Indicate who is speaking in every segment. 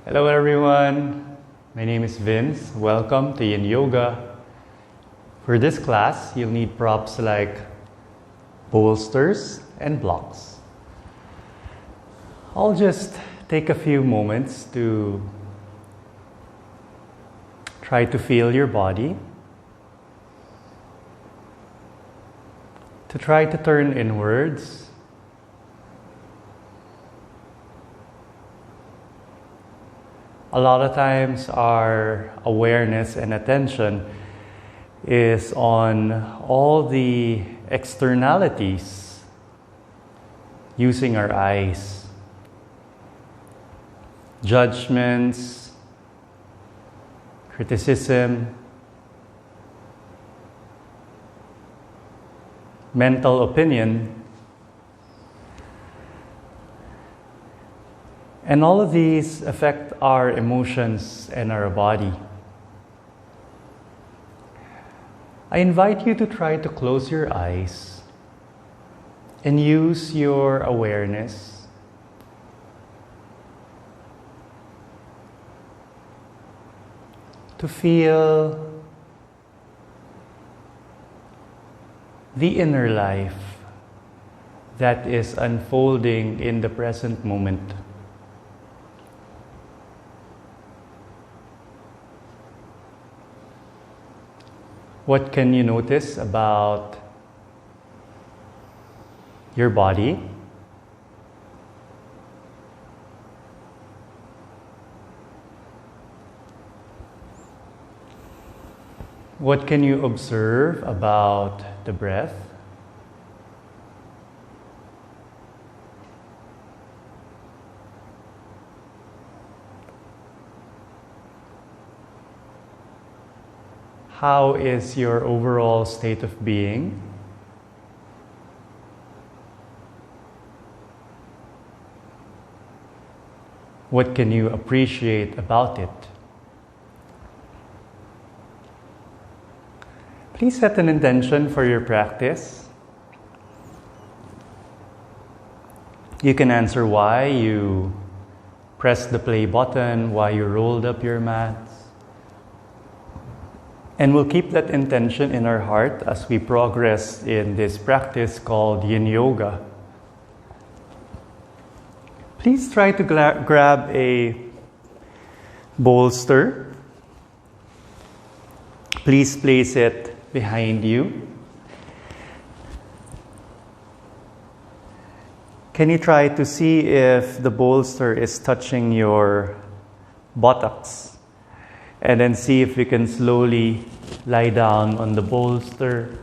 Speaker 1: Hello everyone, my name is Vince. Welcome to Yin Yoga. For this class, you'll need props like bolsters and blocks. I'll just take a few moments to try to feel your body, to try to turn inwards. A lot of times our awareness and attention is on all the externalities using our eyes. Judgments, criticism, mental opinion, and all of these affect our emotions and our body. I invite you to try to close your eyes and use your awareness to feel the inner life that is unfolding in the present moment. What can you notice about your body? What can you observe about the breath? How is your overall state of being? What can you appreciate about it? Please set an intention for your practice. You can answer why you pressed the play button, why you rolled up your mat. And we'll keep that intention in our heart as we progress in this practice called Yin Yoga. Please try to grab a bolster. Please place it behind you. Can you try to see if the bolster is touching your buttocks? And then see if you can slowly lie down on the bolster.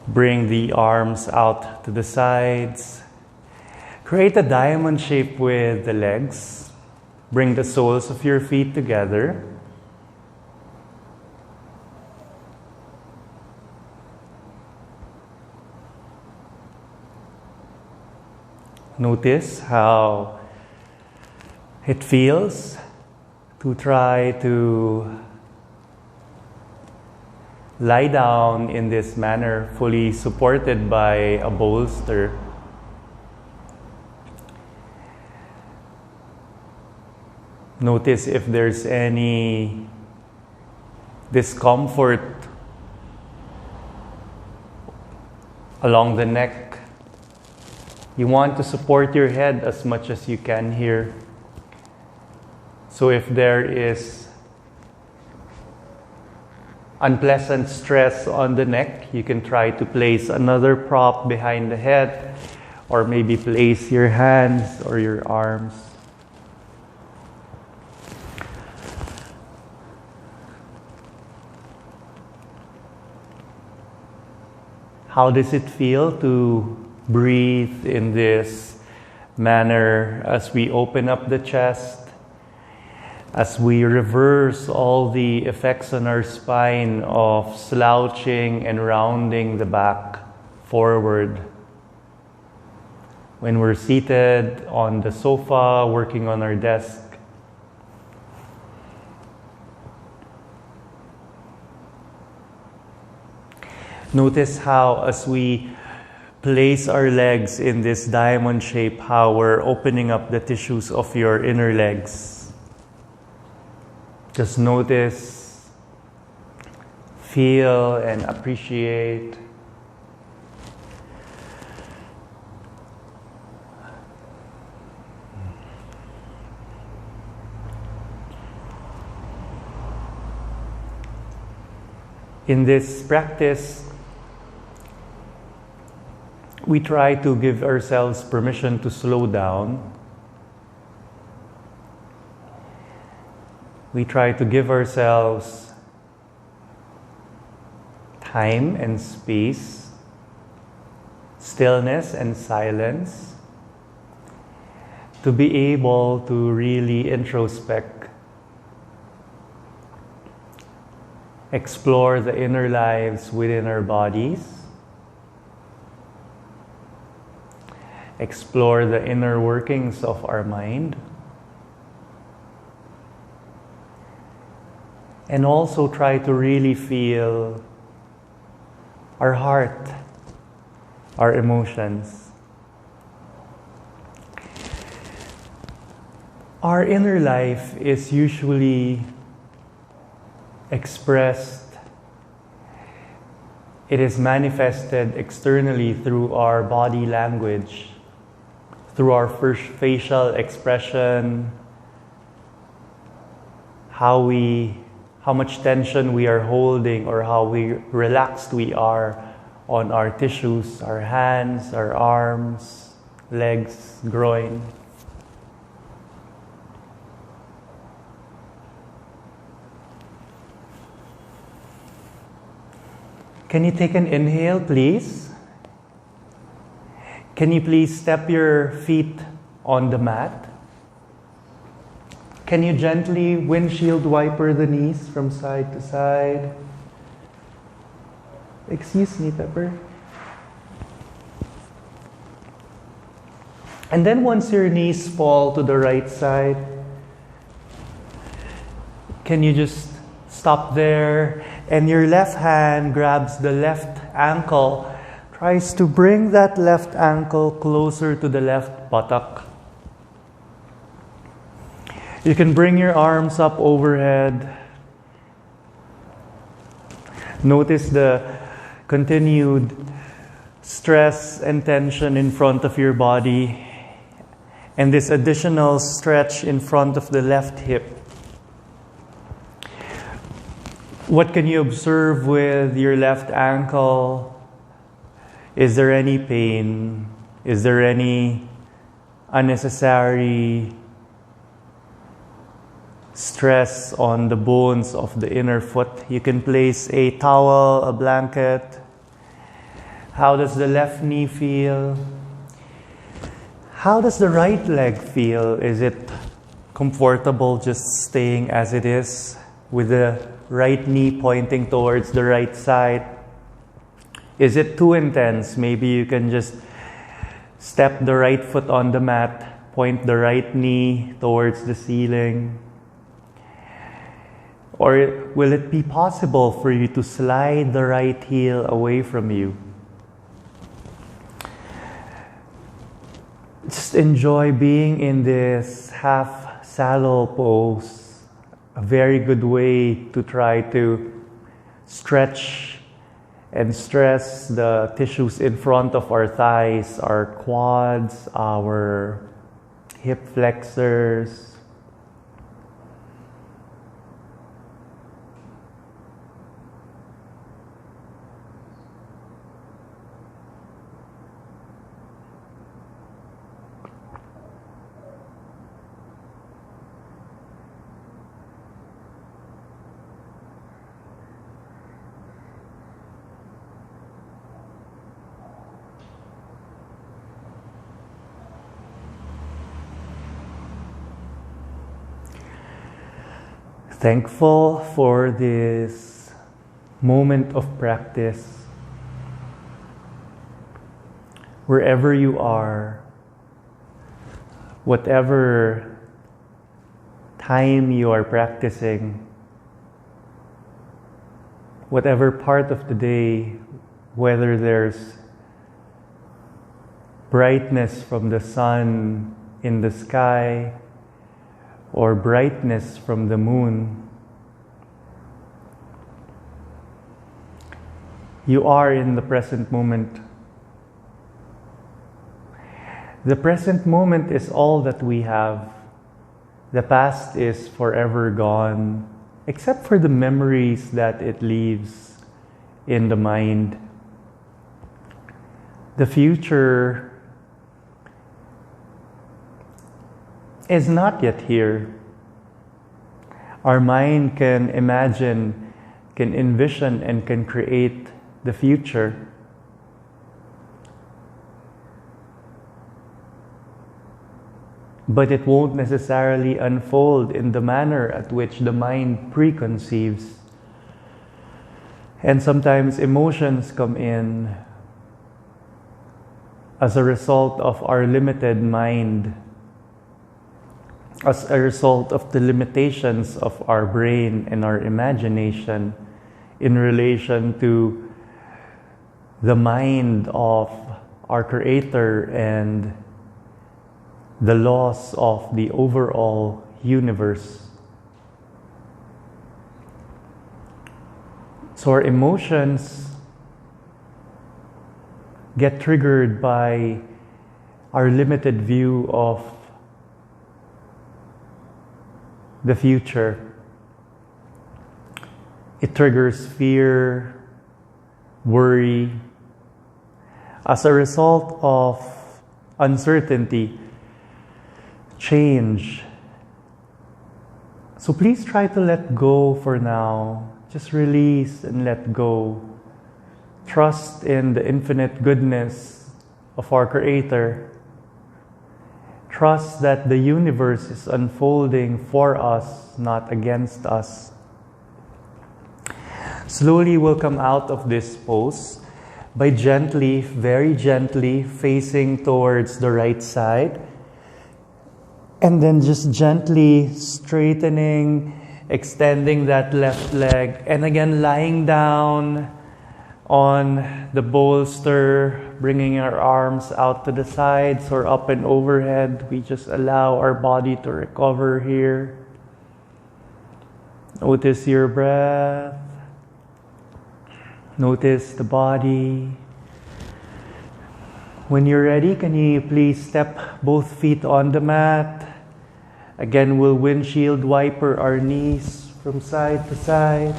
Speaker 1: Bring the arms out to the sides. Create a diamond shape with the legs. Bring the soles of your feet together. Notice how it feels to try to lie down in this manner, fully supported by a bolster. Notice if there's any discomfort along the neck. You want to support your head as much as you can here. So if there is unpleasant stress on the neck, you can try to place another prop behind the head, or maybe place your hands or your arms. How does it feel to breathe in this manner as we open up the chest? As we reverse all the effects on our spine of slouching and rounding the back forward. When we're seated on the sofa, working on our desk. Notice how as we place our legs in this diamond shape, how we're opening up the tissues of your inner legs. Just notice, feel, and appreciate. In this practice, we try to give ourselves permission to slow down. We try to give ourselves time and space, stillness and silence, to be able to really introspect, explore the inner lives within our bodies, explore the inner workings of our mind, and also try to really feel our heart, our emotions. Our inner life is usually expressed, it is manifested externally through our body language, through our first facial expression, how much tension we are holding or how relaxed we are on our tissues, our hands, our arms, legs, groin. Can you take an inhale, please? Can you please step your feet on the mat? Can you gently windshield wiper the knees from side to side? Excuse me, Pepper. And then once your knees fall to the right side, can you just stop there? And your left hand grabs the left ankle, tries to bring that left ankle closer to the left buttock. You can bring your arms up overhead. Notice the continued stress and tension in front of your body, and this additional stretch in front of the left hip. What can you observe with your left ankle? Is there any pain? Is there any unnecessary stress on the bones of the inner foot? You can place a towel, a blanket. How does the left knee feel? How does the right leg feel? Is it comfortable just staying as it is with the right knee pointing towards the right side? Is it too intense? Maybe you can just step the right foot on the mat, point the right knee towards the ceiling. Or will it be possible for you to slide the right heel away from you? Just enjoy being in this half saddle pose. A very good way to try to stretch and stress the tissues in front of our thighs, our quads, our hip flexors. Thankful for this moment of practice. Wherever you are, whatever time you are practicing, whatever part of the day, whether there's brightness from the sun in the sky, or brightness from the moon. You are in the present moment. The present moment is all that we have. The past is forever gone, except for the memories that it leaves in the mind. The future is not yet here. Our mind can imagine, can envision, and can create the future. But it won't necessarily unfold in the manner at which the mind preconceives. And sometimes emotions come in as a result of our limited mind, as a result of the limitations of our brain and our imagination in relation to the mind of our Creator and the laws of the overall universe. So our emotions get triggered by our limited view of the future. It triggers fear, worry, as a result of uncertainty, change. So please try to let go for now. Just release and let go. Trust in the infinite goodness of our Creator. Trust that the universe is unfolding for us, not against us. Slowly we'll come out of this pose by gently, very gently facing towards the right side. And then just gently straightening, extending that left leg. And again, lying down on the bolster, bringing our arms out to the sides or up and overhead. We just allow our body to recover here. Notice your breath. Notice the body. When you're ready, can you please step both feet on the mat? Again, we'll windshield wiper our knees from side to side.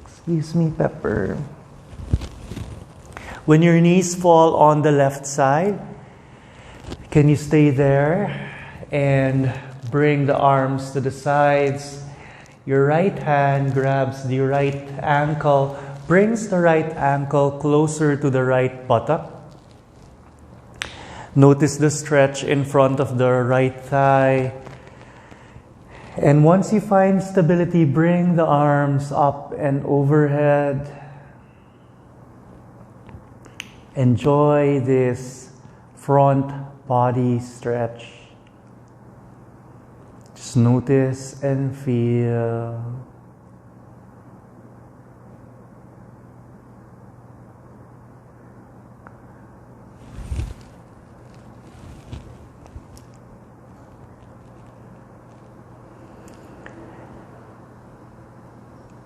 Speaker 1: Excuse me, Pepper. When your knees fall on the left side, can you stay there and bring the arms to the sides? Your right hand grabs the right ankle, brings the right ankle closer to the right buttock. Notice the stretch in front of the right thigh. And once you find stability, bring the arms up and overhead. Enjoy this front body stretch. Just notice and feel.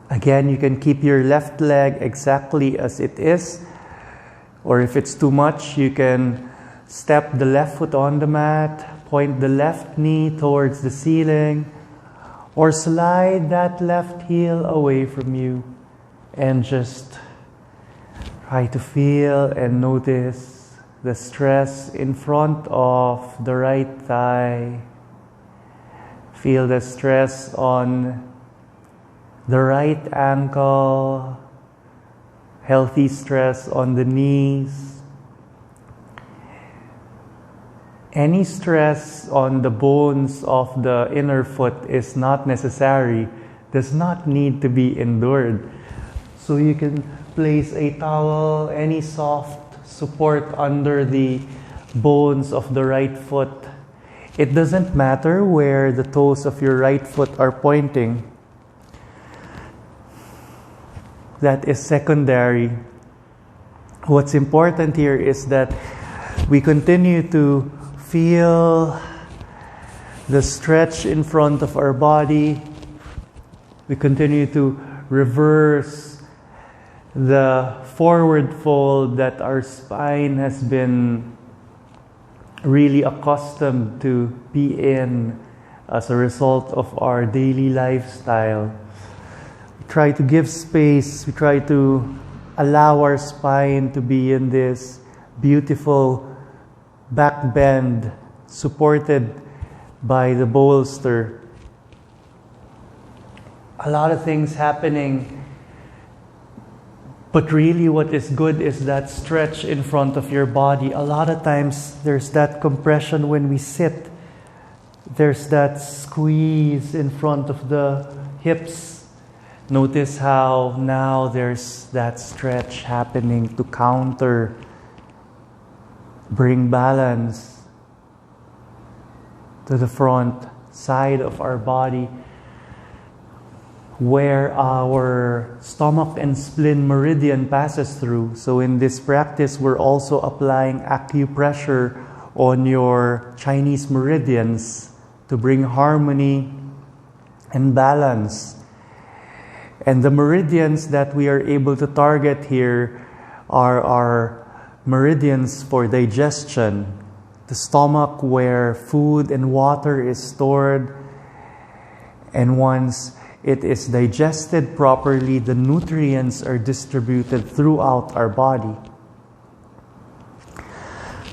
Speaker 1: Again, you can keep your left leg exactly as it is. Or if it's too much, you can step the left foot on the mat, point the left knee towards the ceiling, or slide that left heel away from you and just try to feel and notice the stress in front of the right thigh. Feel the stress on the right ankle, healthy stress on the knees. Any stress on the bones of the inner foot is not necessary, does not need to be endured. So you can place a towel, any soft support under the bones of the right foot. It doesn't matter where the toes of your right foot are pointing. That is secondary. What's important here is that We continue to feel the stretch in front of our body. We continue to reverse the forward fold that our spine has been really accustomed to be in as a result of our daily lifestyle. We try to give space, we try to allow our spine to be in this beautiful back bend supported by the bolster. A lot of things happening, but really what is good is that stretch in front of your body. A lot of times there's that compression when we sit. There's that squeeze in front of the hips. Notice how now there's that stretch happening to counter, bring balance to the front side of our body, where our stomach and spleen meridian passes through. So in this practice, we're also applying acupressure on your Chinese meridians to bring harmony and balance. And the meridians that we are able to target here are our meridians for digestion, the stomach where food and water is stored, and once it is digested properly, the nutrients are distributed throughout our body.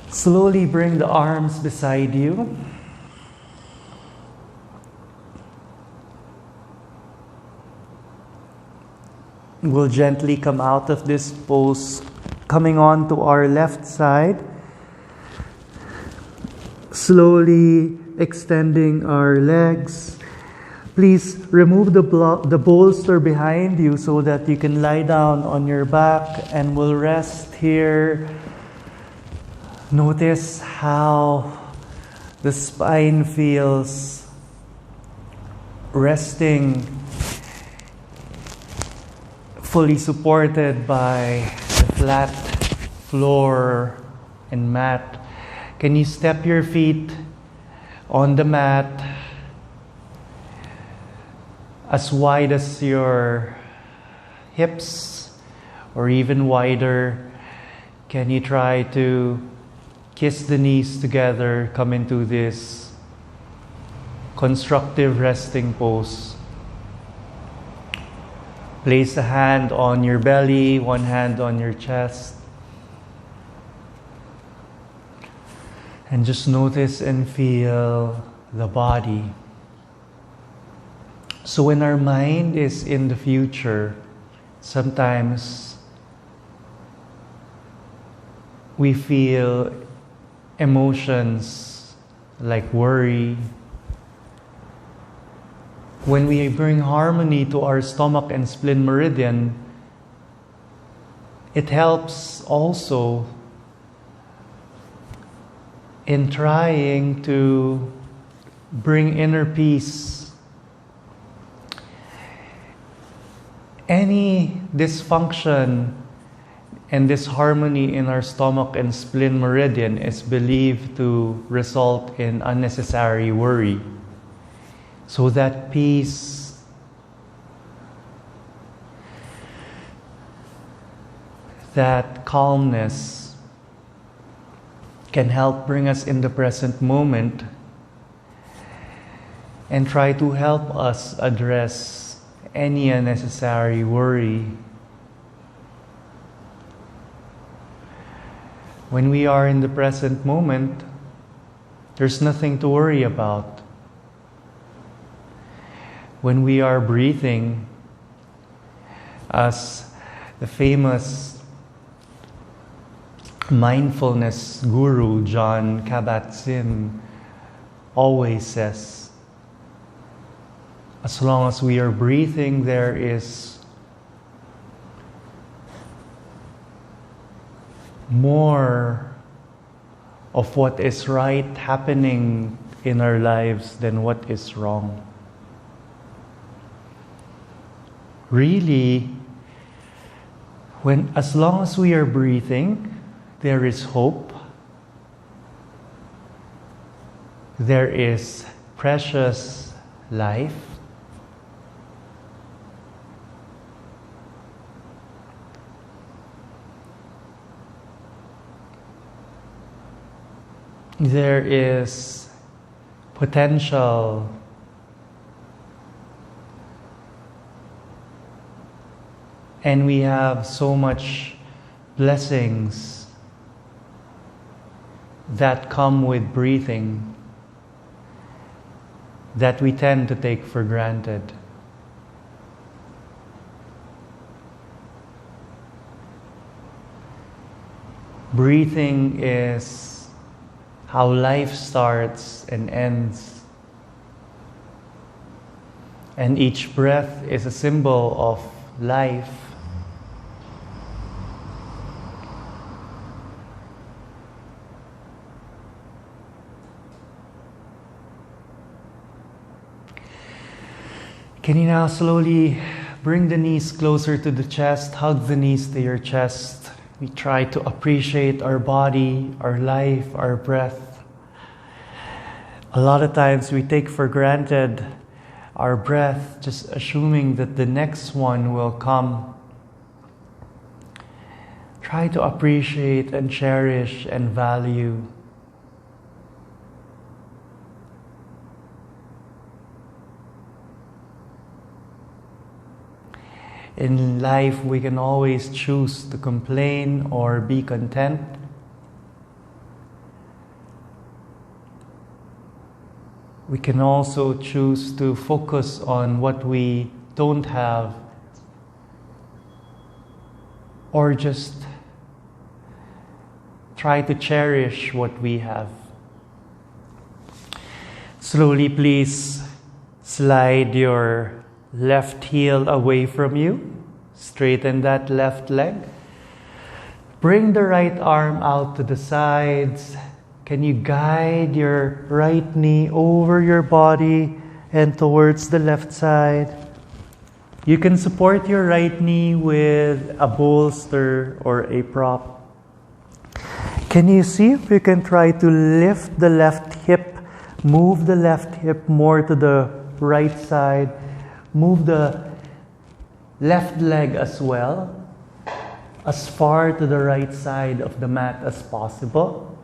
Speaker 1: Slowly bring the arms beside you. We'll gently come out of this pose, coming on to our left side. Slowly extending our legs. Please remove the bolster behind you so that you can lie down on your back, and we'll rest here. Notice how the spine feels resting, fully supported by the flat floor and mat. Can you step your feet on the mat as wide as your hips or even wider? Can you try to kiss the knees together, come into this constructive resting pose? Place a hand on your belly, one hand on your chest. And just notice and feel the body. So when our mind is in the future, sometimes we feel emotions like worry. When we bring harmony to our stomach and spleen meridian, it helps also in trying to bring inner peace. Any dysfunction and disharmony in our stomach and spleen meridian is believed to result in unnecessary worry. So that peace, that calmness can help bring us in the present moment and try to help us address any unnecessary worry. When we are in the present moment, there's nothing to worry about. When we are breathing, as the famous mindfulness guru John Kabat-Zinn always says, as long as we are breathing, there is more of what is right happening in our lives than what is wrong. Really, as long as we are breathing, there is hope, there is precious life. There is potential. And we have so much blessings that come with breathing that we tend to take for granted. Breathing is how life starts and ends. And each breath is a symbol of life. Can you now slowly bring the knees closer to the chest, hug the knees to your chest. We try to appreciate our body, our life, our breath. A lot of times we take for granted our breath, just assuming that the next one will come. Try to appreciate and cherish and value. In life, we can always choose to complain or be content. We can also choose to focus on what we don't have, or just try to cherish what we have. Slowly, please slide your left heel away from you. Straighten that left leg. Bring the right arm out to the sides. Can you guide your right knee over your body and towards the left side? You can support your right knee with a bolster or a prop. Can you see if you can try to lift the left hip, move the left hip more to the right side, move the left leg as well, as far to the right side of the mat as possible.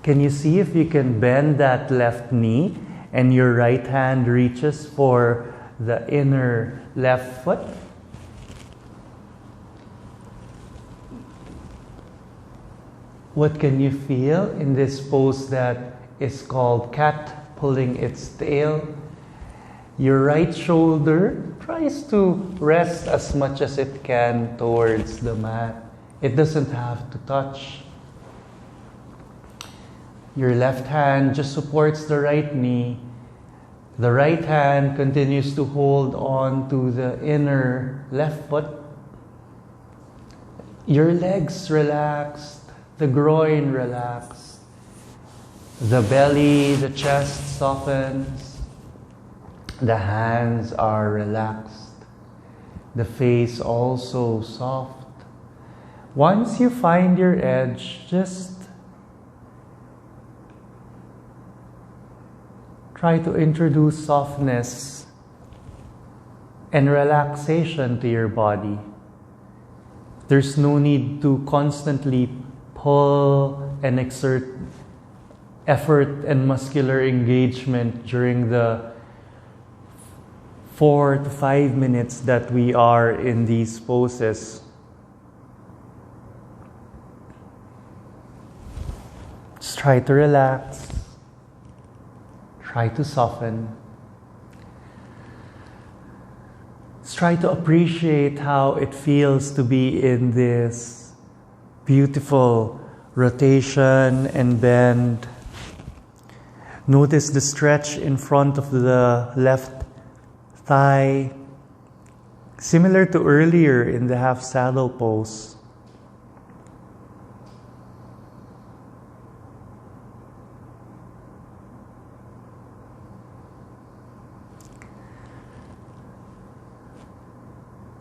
Speaker 1: Can you see if you can bend that left knee and your right hand reaches for the inner left foot? What can you feel in this pose that is called cat pulling its tail? Your right shoulder tries to rest as much as it can towards the mat. It doesn't have to touch. Your left hand just supports the right knee. The right hand continues to hold on to the inner left foot. Your legs relaxed, the groin relaxed, the belly, the chest softens. The hands are relaxed. The face also soft. Once you find your edge, just try to introduce softness and relaxation to your body. There's no need to constantly pull and exert effort and muscular engagement during the 4 to 5 minutes that we are in these poses. Just try to relax. Try to soften. Just try to appreciate how it feels to be in this beautiful rotation and bend. Notice the stretch in front of the left thigh, similar to earlier in the half saddle pose.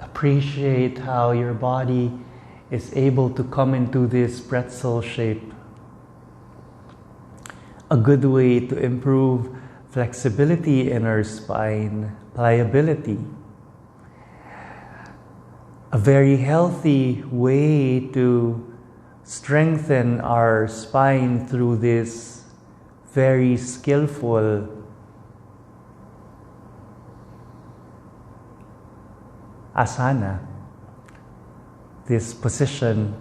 Speaker 1: Appreciate how your body is able to come into this pretzel shape. a good way to improve flexibility in our spine, pliability. A very healthy way to strengthen our spine through this very skillful asana, this position.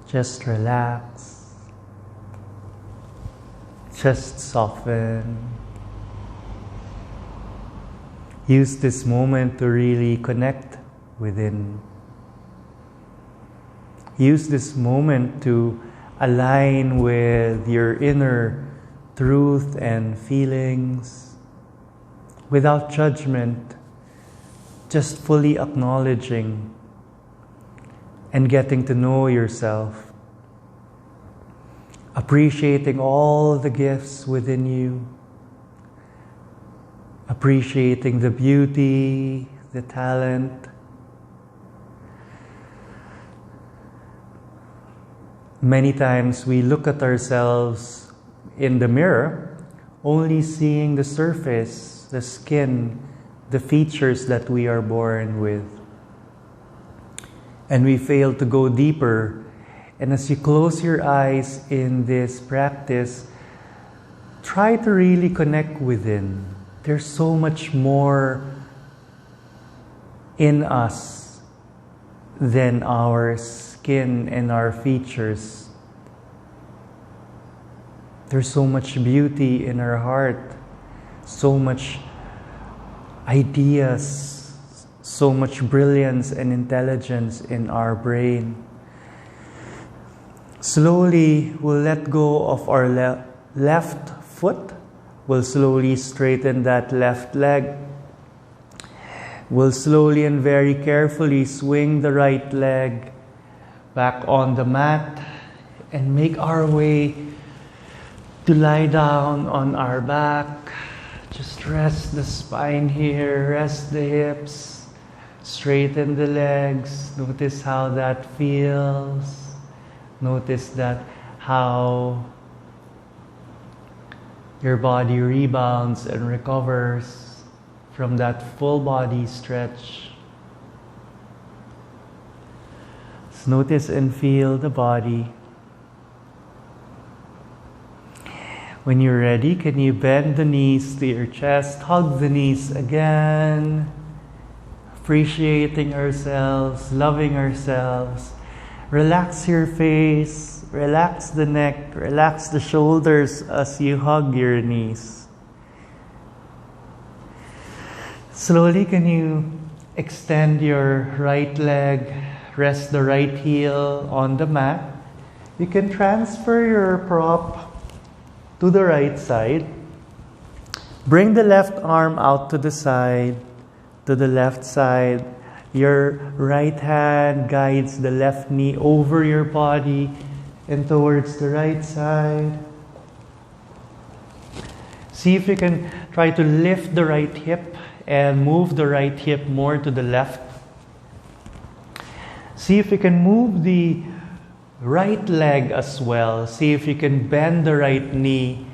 Speaker 1: Just relax, just soften. Use this moment to really connect within. Use this moment to align with your inner truth and feelings without judgment, just fully acknowledging and getting to know yourself, appreciating all the gifts within you, appreciating the beauty, the talent. Many times we look at ourselves in the mirror, only seeing the surface, the skin, the features that we are born with. And we fail to go deeper. And as you close your eyes in this practice, try to really connect within. There's so much more in us than our skin and our features. There's so much beauty in our heart, so much ideas, so much brilliance and intelligence in our brain. Slowly, we'll let go of our left foot. We'll slowly straighten that left leg. We'll slowly and very carefully swing the right leg back on the mat and make our way to lie down on our back. Just rest the spine here, rest the hips, straighten the legs. Notice how that feels. Notice that how your body rebounds and recovers from that full body stretch. Just notice and feel the body. When you're ready, can you bend the knees to your chest, hug the knees again, appreciating ourselves, loving ourselves. Relax your face, relax the neck, relax the shoulders as you hug your knees. Slowly, can you extend your right leg, rest the right heel on the mat. You can transfer your prop to the right side. Bring the left arm out to the side, to the left side. Your right hand guides the left knee over your body and towards the right side. See if you can try to lift the right hip and move the right hip more to the left. See if you can move the right leg as well. See if you can bend the right knee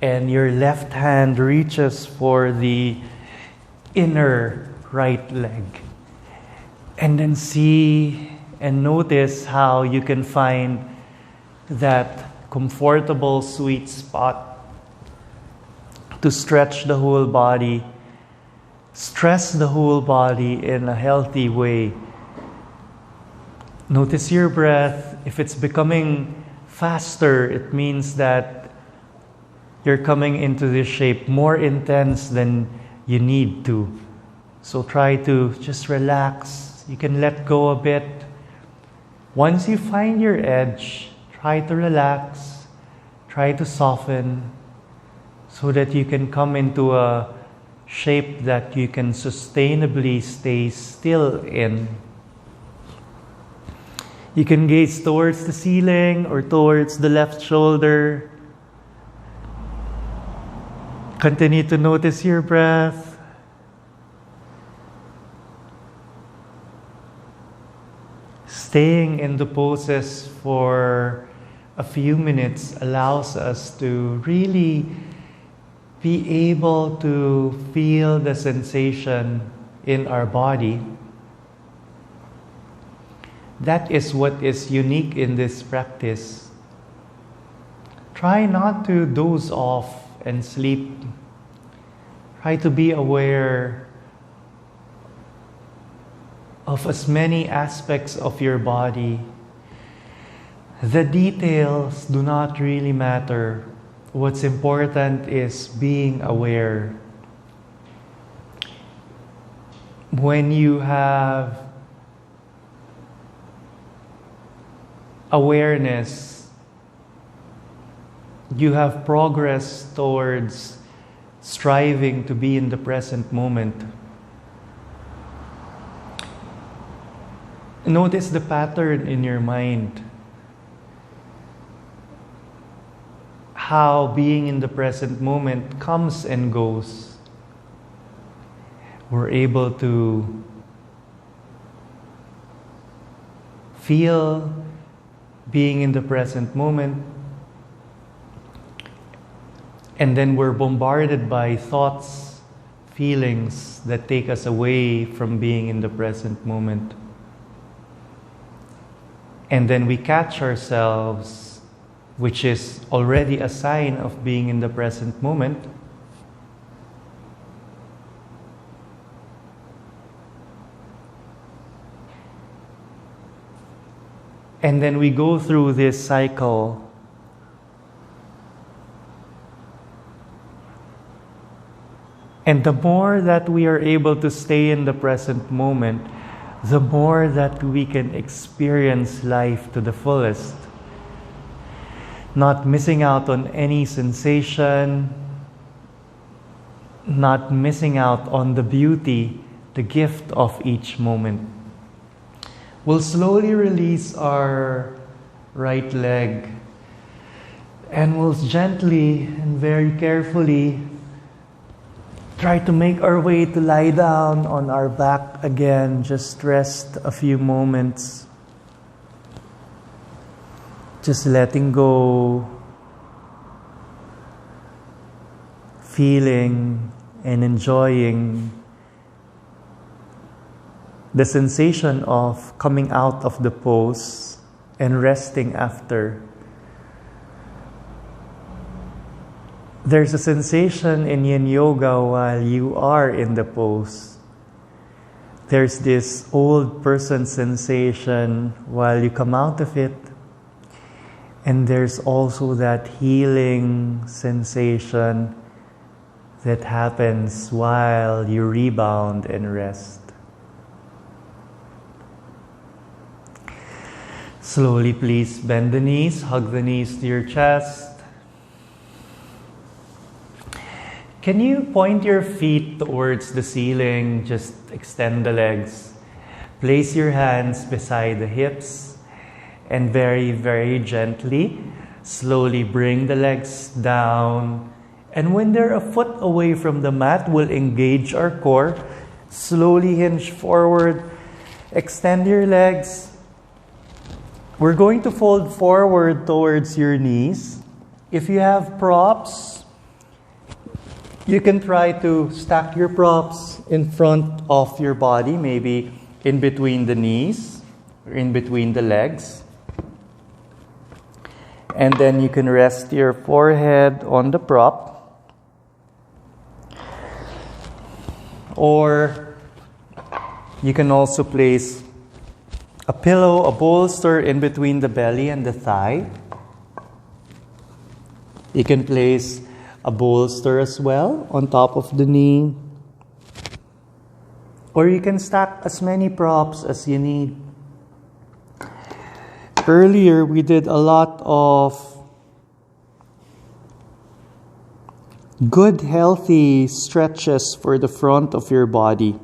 Speaker 1: and your left hand reaches for the inner right leg. And then see and notice how you can find that comfortable sweet spot to stretch the whole body, stress the whole body in a healthy way. Notice your breath. If it's becoming faster, it means that you're coming into this shape more intense than you need to. So try to just relax. You can let go a bit. Once you find your edge, try to relax, try to soften so that you can come into a shape that you can sustainably stay still in. You can gaze towards the ceiling or towards the left shoulder. Continue to notice your breath. Staying in the poses for a few minutes allows us to really be able to feel the sensation in our body. That is what is unique in this practice. Try not to doze off and sleep. Try to be aware of as many aspects of your body. The details do not really matter. What's important is being aware. When you have awareness, you have progress towards striving to be in the present moment. Notice the pattern in your mind. How being in the present moment comes and goes. We're able to feel being in the present moment, and then we're bombarded by thoughts, feelings that take us away from being in the present moment. And then we catch ourselves, which is already a sign of being in the present moment. And then we go through this cycle. And the more that we are able to stay in the present moment, the more that we can experience life to the fullest. Not missing out on any sensation, not missing out on the beauty, the gift of each moment. We'll slowly release our right leg, and we'll gently and very carefully try to make our way to lie down on our back again. Just rest a few moments. Just letting go, feeling and enjoying the sensation of coming out of the pose and resting after. There's a sensation in Yin Yoga while you are in the pose. There's this old person sensation while you come out of it. And there's also that healing sensation that happens while you rebound and rest. Slowly, please bend the knees, hug the knees to your chest. Can you point your feet towards the ceiling? Just extend the legs. Place your hands beside the hips and very, very gently, slowly bring the legs down. And when they're a foot away from the mat, we'll engage our core. Slowly hinge forward. Extend your legs. We're going to fold forward towards your knees. If you have props, you can try to stack your props in front of your body, maybe in between the knees or in between the legs. And then you can rest your forehead on the prop. Or you can also place a pillow, a bolster in between the belly and the thigh. You can place a bolster as well on top of the knee. Or you can stack as many props as you need. Earlier, we did a lot of good, healthy stretches for the front of your body.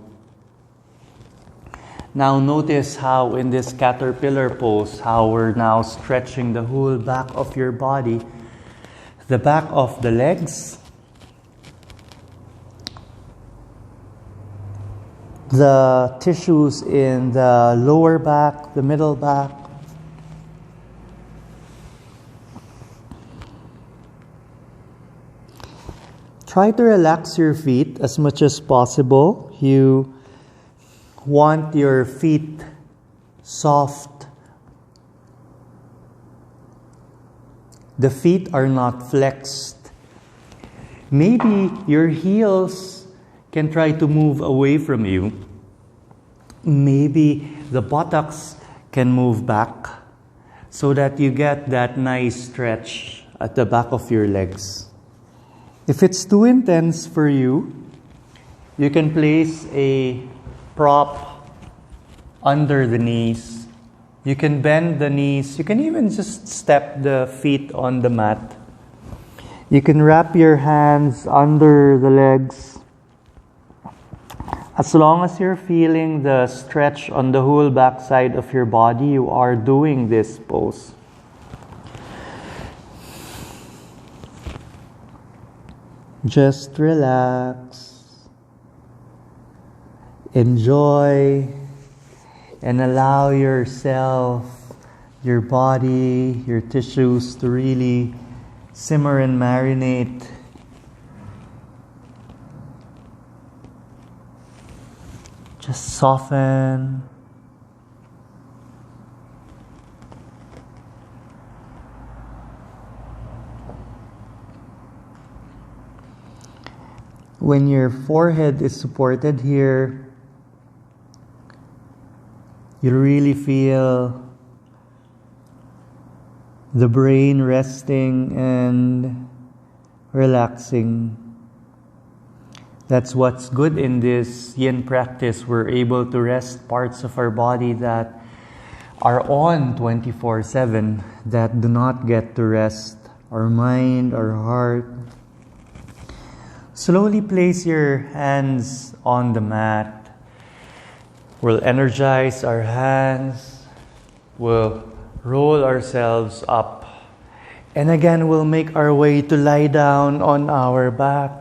Speaker 1: Now notice how in this caterpillar pose, how we're now stretching the whole back of your body, the back of the legs. the tissues in the lower back, the middle back. Try to relax your feet as much as possible. You want your feet soft. The feet are not flexed. Maybe your heels can try to move away from you. Maybe the buttocks can move back so that you get that nice stretch at the back of your legs. If it's too intense for you, you can place a prop under the knees. You can bend the knees. You can even just step the feet on the mat. You can wrap your hands under the legs. As long as you're feeling the stretch on the whole backside of your body, you are doing this pose. Just relax, enjoy, and allow yourself, your body, your tissues to really simmer and marinate. Just soften. When your forehead is supported here, you really feel the brain resting and relaxing. That's what's good in this yin practice. We're able to rest parts of our body that are on 24/7, that do not get to rest. Our mind, our heart. Slowly place your hands on the mat. We'll energize our hands. We'll roll ourselves up. And again, we'll make our way to lie down on our back.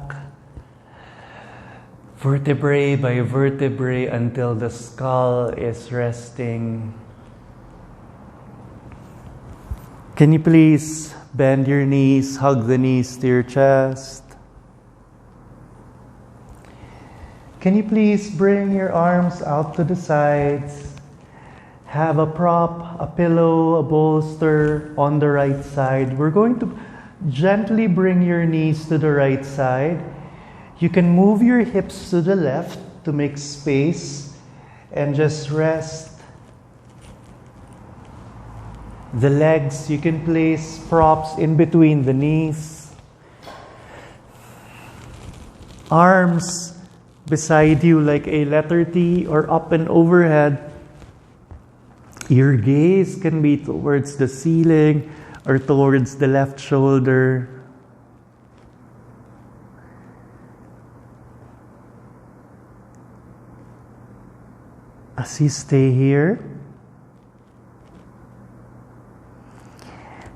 Speaker 1: Vertebrae by vertebrae until the skull is resting. Can you please bend your knees, hug the knees to your chest? Can you please bring your arms out to the sides? Have a prop, a pillow, a bolster on the right side. We're going to gently bring your knees to the right side. You can move your hips to the left to make space and just rest. The legs, you can place props in between the knees. Arms beside you like a letter T or up and overhead. Your gaze can be towards the ceiling or towards the left shoulder. As you stay here,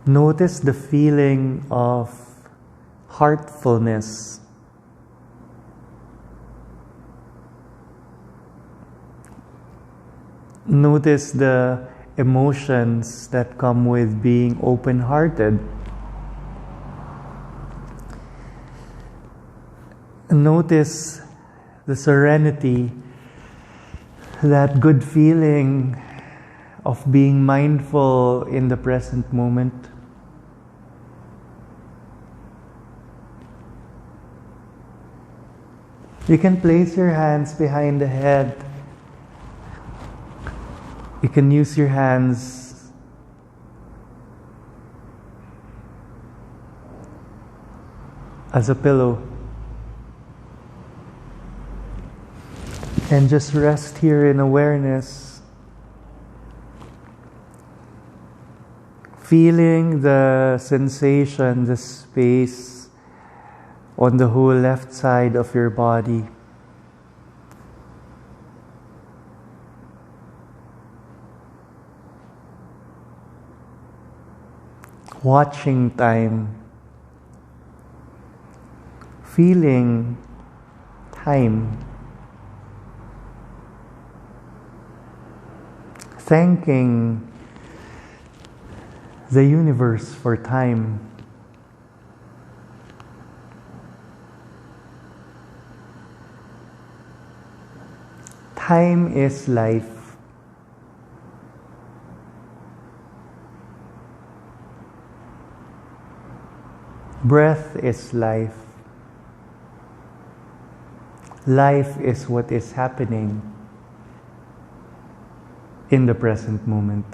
Speaker 1: notice the feeling of heartfulness. Notice the emotions that come with being open-hearted. Notice the serenity, that good feeling of being mindful in the present moment. You can place your hands behind the head. You can use your hands as a pillow. And just rest here in awareness. Feeling the sensation, the space on the whole left side of your body. Watching time, feeling time. thanking the universe for time. Time is life. Breath is life. Life is what is happening in the present moment.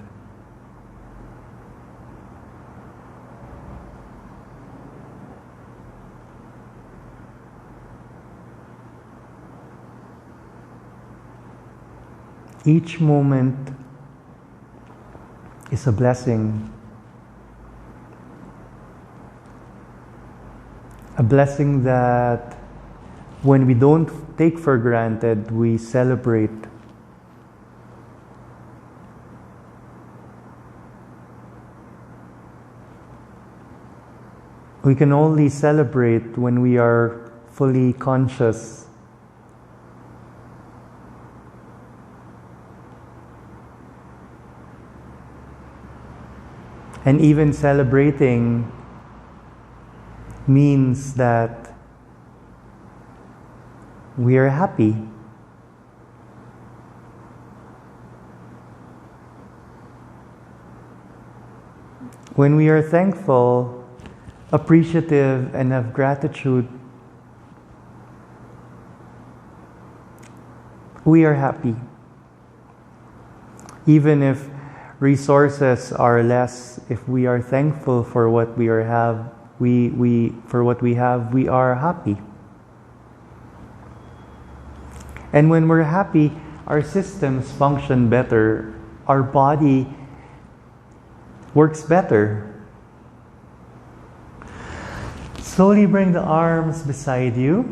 Speaker 1: Each moment is a blessing. A blessing that when we don't take for granted, we celebrate. We can only celebrate when we are fully conscious. And even celebrating means that we are happy. When we are thankful, appreciative, and have gratitude, we are happy. Even if resources are less, if we are thankful for what we have, we are happy. And when we're happy, our systems function better. Our body works better. Slowly bring the arms beside you.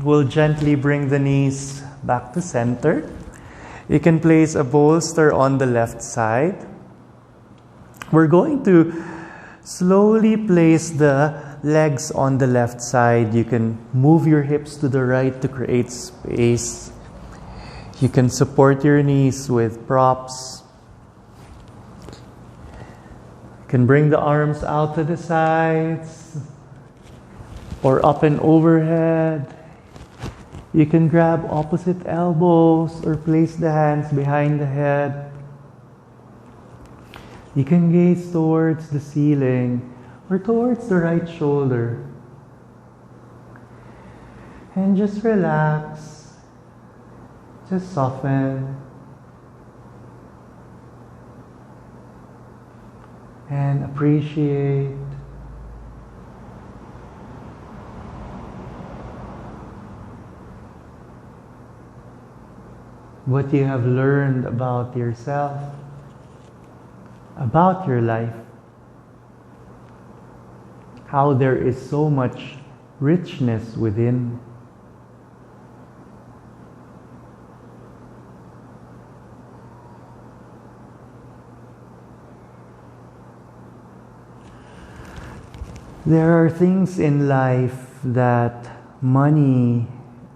Speaker 1: We'll gently bring the knees back to center. You can place a bolster on the left side. We're going to slowly place the legs on the left side. You can move your hips to the right to create space. You can support your knees with props. You can bring the arms out to the sides or up and overhead. You can grab opposite elbows or place the hands behind the head. You can gaze towards the ceiling or towards the right shoulder. And just relax. Just soften. And appreciate. What you have learned about yourself, about your life, how there is so much richness within. There are things in life that money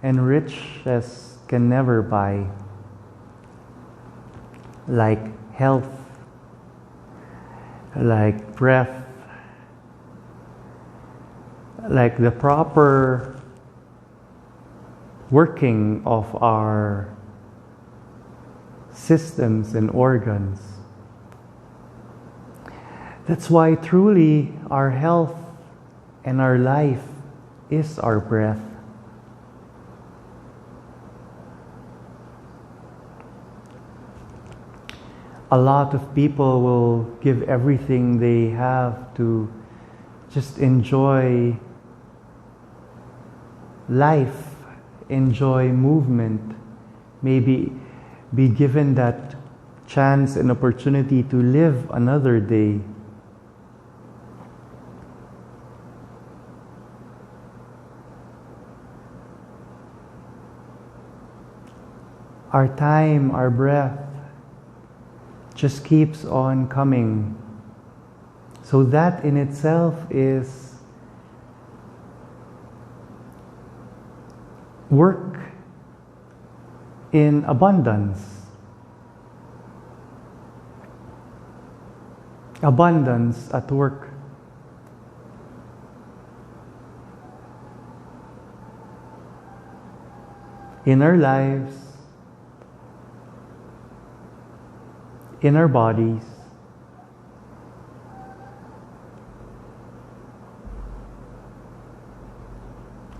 Speaker 1: and riches can never buy. Like health, like breath, like the proper working of our systems and organs. That's why truly our health and our life is our breath. A lot of people will give everything they have to just enjoy life, enjoy movement, maybe be given that chance and opportunity to live another day. Our time, our breath, just keeps on coming. So that in itself is work in abundance. abundance at work. In our lives, in our bodies,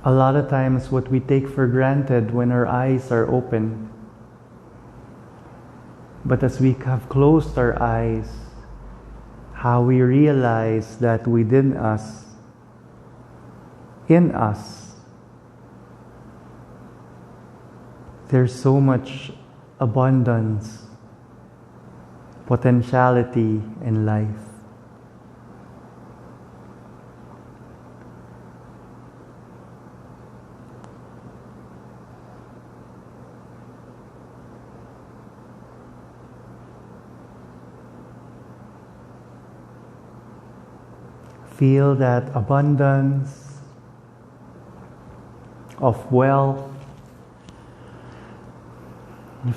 Speaker 1: a lot of times what we take for granted when our eyes are open. But as we have closed our eyes, how we realize that within us, in us, there's so much abundance, potentiality in life. Feel that abundance of wealth.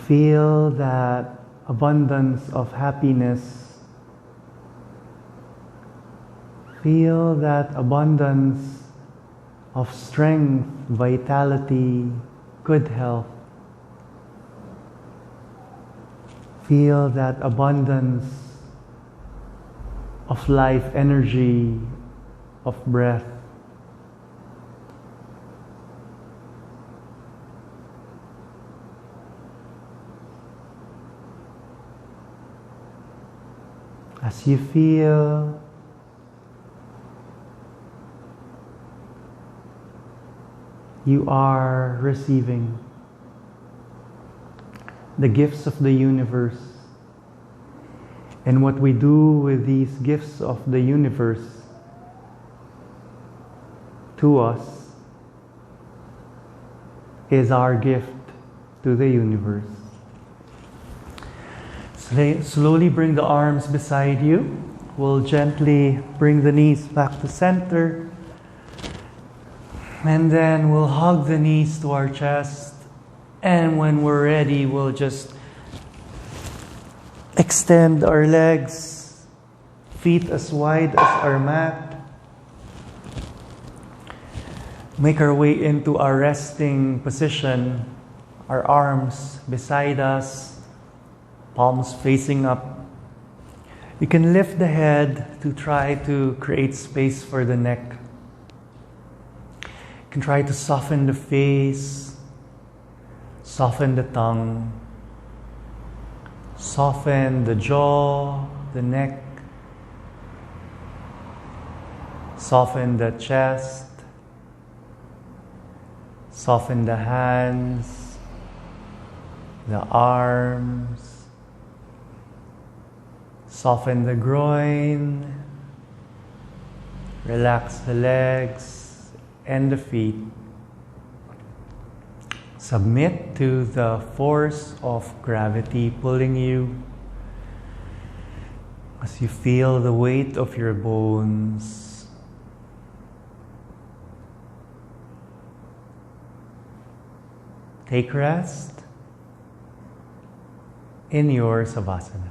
Speaker 1: Feel that abundance of happiness. Feel that abundance of strength, vitality, good health. Feel that abundance of life energy, of breath. As you feel, you are receiving the gifts of the universe. And what we do with these gifts of the universe to us is our gift to the universe. Slowly bring the arms beside you. We'll gently bring the knees back to center. And then we'll hug the knees to our chest. And when we're ready, we'll just extend our legs, feet as wide as our mat. Make our way into our resting position, our arms beside us, palms facing up. You can lift the head to try to create space for the neck. You can try to soften the face, soften the tongue. Soften the jaw, the neck. Soften the chest. Soften the hands, the arms. Soften the groin. Relax the legs and the feet. Submit to the force of gravity pulling you as you feel the weight of your bones. Take rest in your Savasana.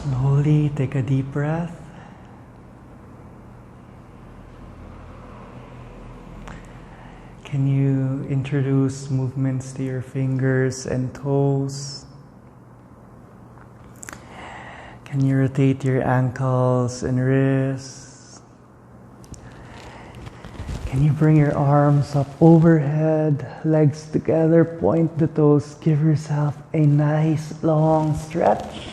Speaker 1: Slowly take a deep breath. Can you introduce movements to your fingers and toes? Can you rotate your ankles and wrists? Can you bring your arms up overhead, legs together, point the toes, give yourself a nice long stretch?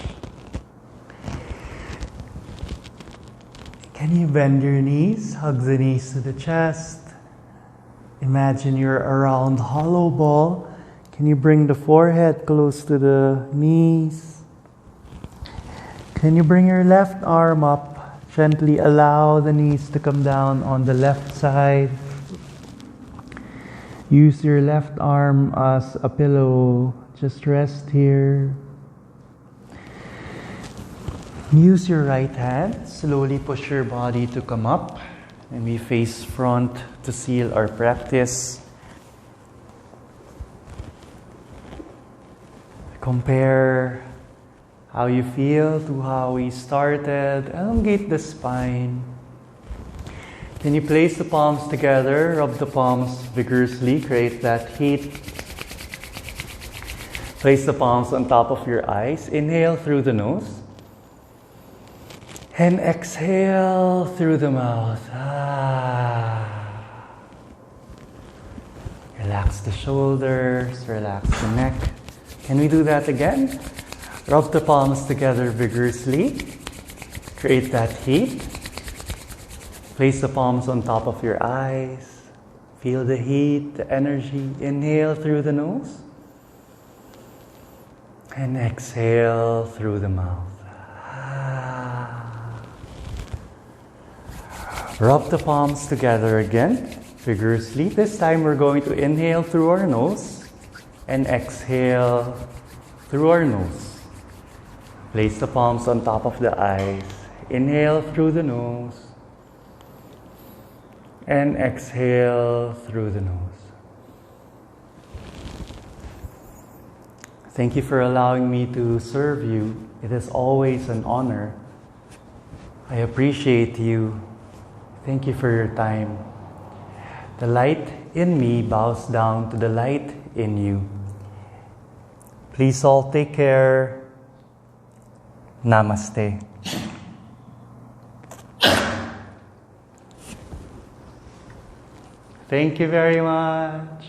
Speaker 1: Can you bend your knees, hug the knees to the chest? Imagine you're around hollow ball. Can you bring the forehead close to the knees? Can you bring your left arm up? Gently allow the knees to come down on the left side. Use your left arm as a pillow. Just rest here. Use your right hand. Slowly push your body to come up. And we face front to seal our practice. Compare how you feel to how we started. Elongate the spine. Can you place the palms together? Rub the palms vigorously. Create that heat. Place the palms on top of your eyes. Inhale through the nose. And exhale through the mouth. Relax the shoulders, relax the neck. Can we do that again? Rub the palms together vigorously. Create that heat. Place the palms on top of your eyes. Feel the heat, the energy. Inhale through the nose. And exhale through the mouth. Rub the palms together again, vigorously. This time we're going to inhale through our nose and exhale through our nose. Place the palms on top of the eyes. Inhale through the nose and exhale through the nose. Thank you for allowing me to serve you. It is always an honor. I appreciate you. Thank you for your time. The light in me bows down to the light in you. Please all take care. Namaste. Thank you very much.